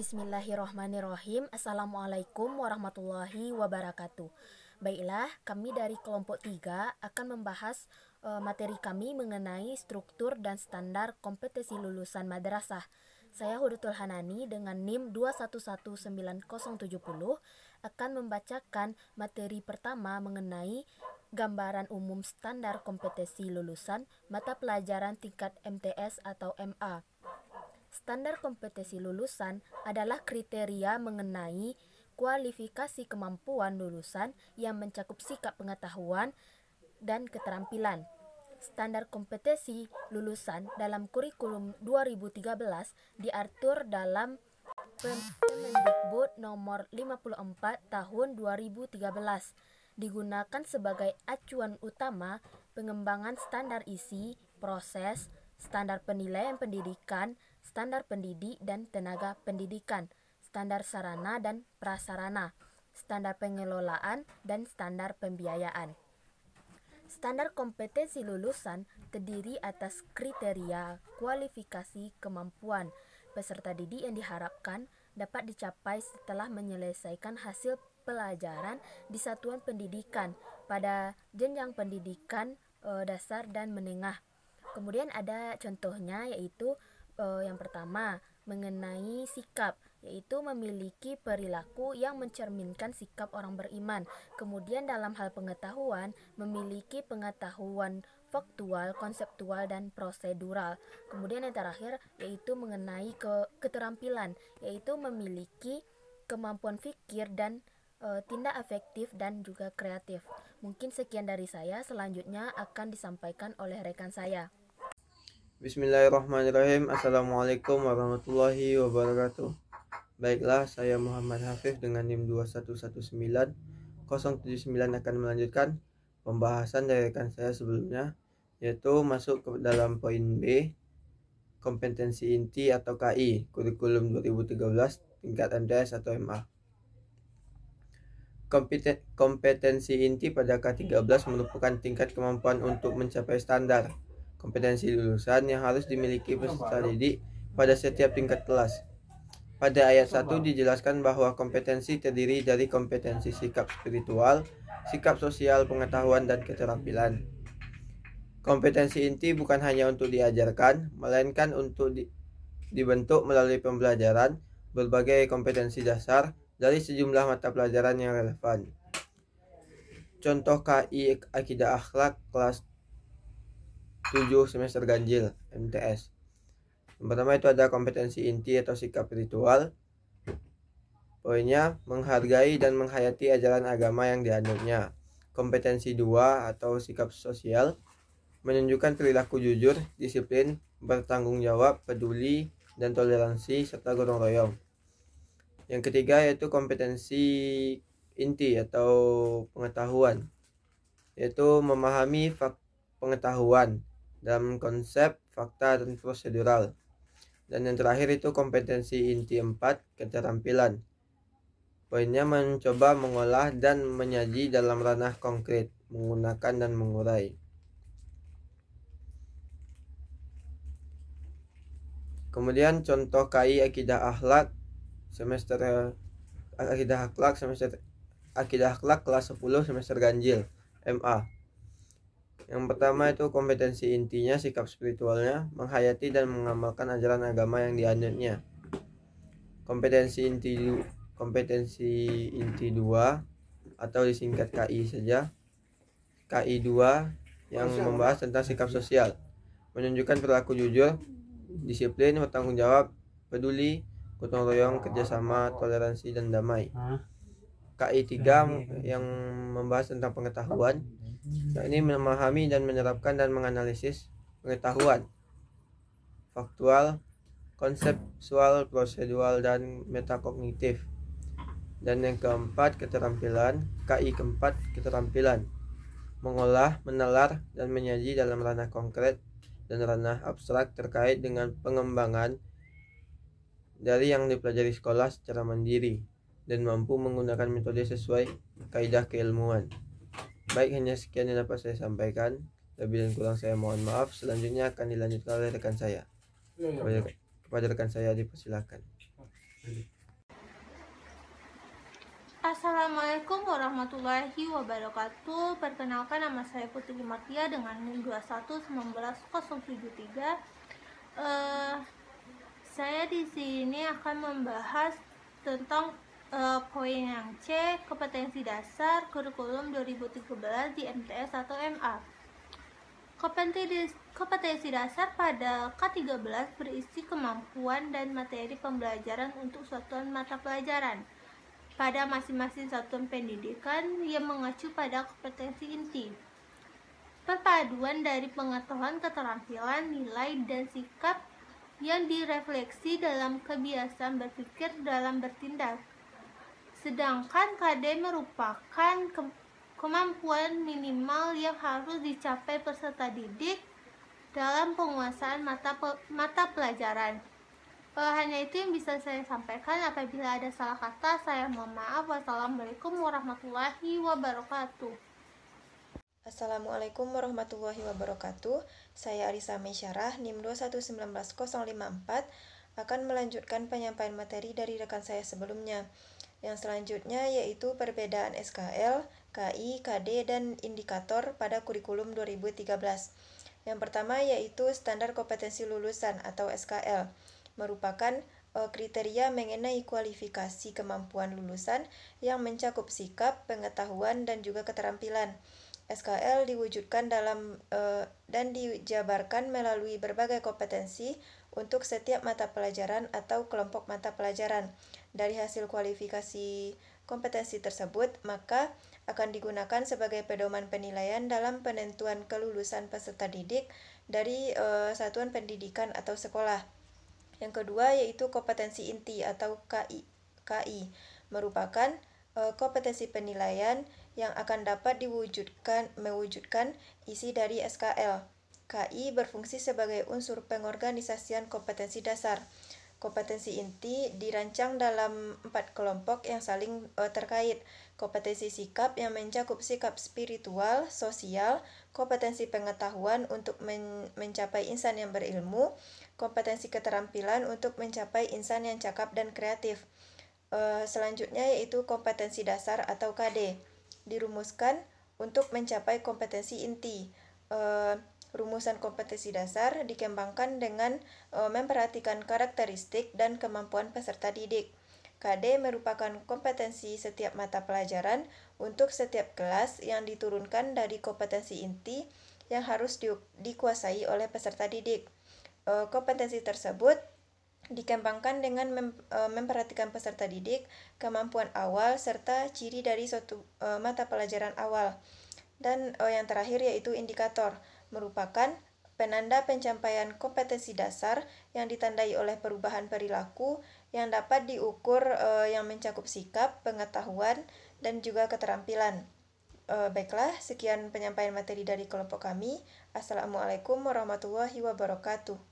Bismillahirrohmanirrohim. Assalamualaikum warahmatullahi wabarakatuh. Baiklah, kami dari kelompok 3 akan membahas materi kami mengenai struktur dan standar kompetensi lulusan madrasah. Saya Hudatul Hanani dengan NIM 2119070 akan membacakan materi pertama mengenai gambaran umum standar kompetensi lulusan mata pelajaran tingkat MTS atau MA. Standar kompetensi lulusan adalah kriteria mengenai kualifikasi kemampuan lulusan yang mencakup sikap pengetahuan dan keterampilan. Standar kompetensi lulusan dalam kurikulum 2013 diatur dalam Permendikbud nomor 54 tahun 2013, digunakan sebagai acuan utama pengembangan standar isi, proses, standar penilaian pendidikan, standar pendidik dan tenaga pendidikan, standar sarana dan prasarana, standar pengelolaan, dan standar pembiayaan. Standar kompetensi lulusan terdiri atas kriteria kualifikasi kemampuan peserta didik yang diharapkan dapat dicapai setelah menyelesaikan hasil pelajaran di satuan pendidikan pada jenjang pendidikan dasar dan menengah. Kemudian ada contohnya, yaitu yang pertama mengenai sikap, yaitu memiliki perilaku yang mencerminkan sikap orang beriman. Kemudian dalam hal pengetahuan, memiliki pengetahuan faktual, konseptual, dan prosedural. Kemudian yang terakhir yaitu mengenai keterampilan, yaitu memiliki kemampuan fikir dan tindak efektif dan juga kreatif. Mungkin sekian dari saya, selanjutnya akan disampaikan oleh rekan saya. Bismillahirrahmanirrahim. Assalamualaikum warahmatullahi wabarakatuh. Baiklah, saya Muhammad Hafif dengan NIM 2119079 akan melanjutkan pembahasan dari rekan saya sebelumnya, yaitu masuk ke dalam poin B, kompetensi inti atau KI, kurikulum 2013 tingkat MTS atau MA. Kompetensi inti pada K13 merupakan tingkat kemampuan untuk mencapai standar kompetensi lulusan yang harus dimiliki peserta didik pada setiap tingkat kelas. Pada ayat 1 dijelaskan bahwa kompetensi terdiri dari kompetensi sikap spiritual, sikap sosial, pengetahuan, dan keterampilan. Kompetensi inti bukan hanya untuk diajarkan, melainkan untuk dibentuk melalui pembelajaran berbagai kompetensi dasar dari sejumlah mata pelajaran yang relevan. Contoh KI Akidah Akhlak kelas 7 semester ganjil MTS. Yang pertama itu ada kompetensi inti atau sikap ritual. Poinnya, menghargai dan menghayati ajaran agama yang dianutnya. Kompetensi 2 atau sikap sosial, menunjukkan perilaku jujur, disiplin, bertanggung jawab, peduli, dan toleransi, serta gotong royong. Yang ketiga yaitu kompetensi inti atau pengetahuan, yaitu memahami pengetahuan dalam konsep, fakta, dan prosedural. Dan yang terakhir itu kompetensi inti 4, keterampilan. Poinnya mencoba mengolah dan menyaji dalam ranah konkret, menggunakan dan mengurai. Kemudian contoh KI Akidah Akhlak semester Akidah Akhlak kelas 10 semester ganjil MA. Yang pertama itu kompetensi intinya, sikap spiritualnya, menghayati dan mengamalkan ajaran agama yang dianutnya. Kompetensi inti 2 atau disingkat KI saja. KI 2 yang membahas tentang sikap sosial, menunjukkan perilaku jujur, disiplin, bertanggung jawab, peduli, gotong royong, kerjasama, toleransi, dan damai. KI 3 yang membahas tentang pengetahuan, ini memahami dan menerapkan dan menganalisis pengetahuan faktual, konseptual, prosedural, dan metakognitif. Dan yang keempat, keterampilan. KI keempat, keterampilan, mengolah, menalar, dan menyaji dalam ranah konkret dan ranah abstrak terkait dengan pengembangan dari yang dipelajari sekolah secara mandiri dan mampu menggunakan metode sesuai kaidah keilmuan. Baik, hanya sekian yang dapat saya sampaikan. Lebih dan kurang saya mohon maaf. Selanjutnya akan dilanjutkan oleh rekan saya. Kepada rekan saya dipersilakan. Assalamualaikum warahmatullahi wabarakatuh. Perkenalkan, nama saya Putri Matia dengan NIM 211973. Saya di sini akan membahas tentang poin yang C, kompetensi dasar kurikulum 2013 di MTS atau MA. Kompetensi dasar pada K13 berisi kemampuan dan materi pembelajaran untuk satuan mata pelajaran pada masing-masing satuan pendidikan yang mengacu pada kompetensi inti. Perpaduan dari pengetahuan, keterampilan, nilai, dan sikap yang direfleksi dalam kebiasaan berpikir dalam bertindak. Sedangkan KD merupakan kemampuan minimal yang harus dicapai peserta didik dalam penguasaan mata pelajaran. Hanya itu yang bisa saya sampaikan. Apabila ada salah kata, saya mohon maaf. Wassalamualaikum warahmatullahi wabarakatuh. Assalamualaikum warahmatullahi wabarakatuh. Saya Arisa Mesyarah, NIM 2119054, akan melanjutkan penyampaian materi dari rekan saya sebelumnya. Yang selanjutnya yaitu perbedaan SKL, KI, KD, dan indikator pada kurikulum 2013. Yang pertama yaitu standar kompetensi lulusan atau SKL, merupakan kriteria mengenai kualifikasi kemampuan lulusan yang mencakup sikap, pengetahuan, dan juga keterampilan. SKL diwujudkan dan dijabarkan melalui berbagai kompetensi untuk setiap mata pelajaran atau kelompok mata pelajaran. Dari hasil kualifikasi kompetensi tersebut, maka akan digunakan sebagai pedoman penilaian dalam penentuan kelulusan peserta didik dari satuan pendidikan atau sekolah. Yang kedua yaitu kompetensi inti atau KI merupakan kompetensi penilaian yang akan dapat mewujudkan isi dari SKL. KI berfungsi sebagai unsur pengorganisasian kompetensi dasar. Kompetensi inti dirancang dalam 4 kelompok yang saling terkait. Kompetensi sikap yang mencakup sikap spiritual, sosial, kompetensi pengetahuan untuk mencapai insan yang berilmu, kompetensi keterampilan untuk mencapai insan yang cakap dan kreatif. Selanjutnya yaitu kompetensi dasar atau KD, dirumuskan untuk mencapai kompetensi inti. Rumusan kompetensi dasar dikembangkan dengan memperhatikan karakteristik dan kemampuan peserta didik. KD merupakan kompetensi setiap mata pelajaran untuk setiap kelas yang diturunkan dari kompetensi inti yang harus dikuasai oleh peserta didik. Kompetensi tersebut dikembangkan dengan memperhatikan peserta didik, kemampuan awal, serta ciri dari suatu mata pelajaran awal. Dan yang terakhir yaitu indikator, merupakan penanda pencapaian kompetensi dasar yang ditandai oleh perubahan perilaku yang dapat diukur yang mencakup sikap, pengetahuan, dan juga keterampilan. Baiklah, sekian penyampaian materi dari kelompok kami. Assalamualaikum warahmatullahi wabarakatuh.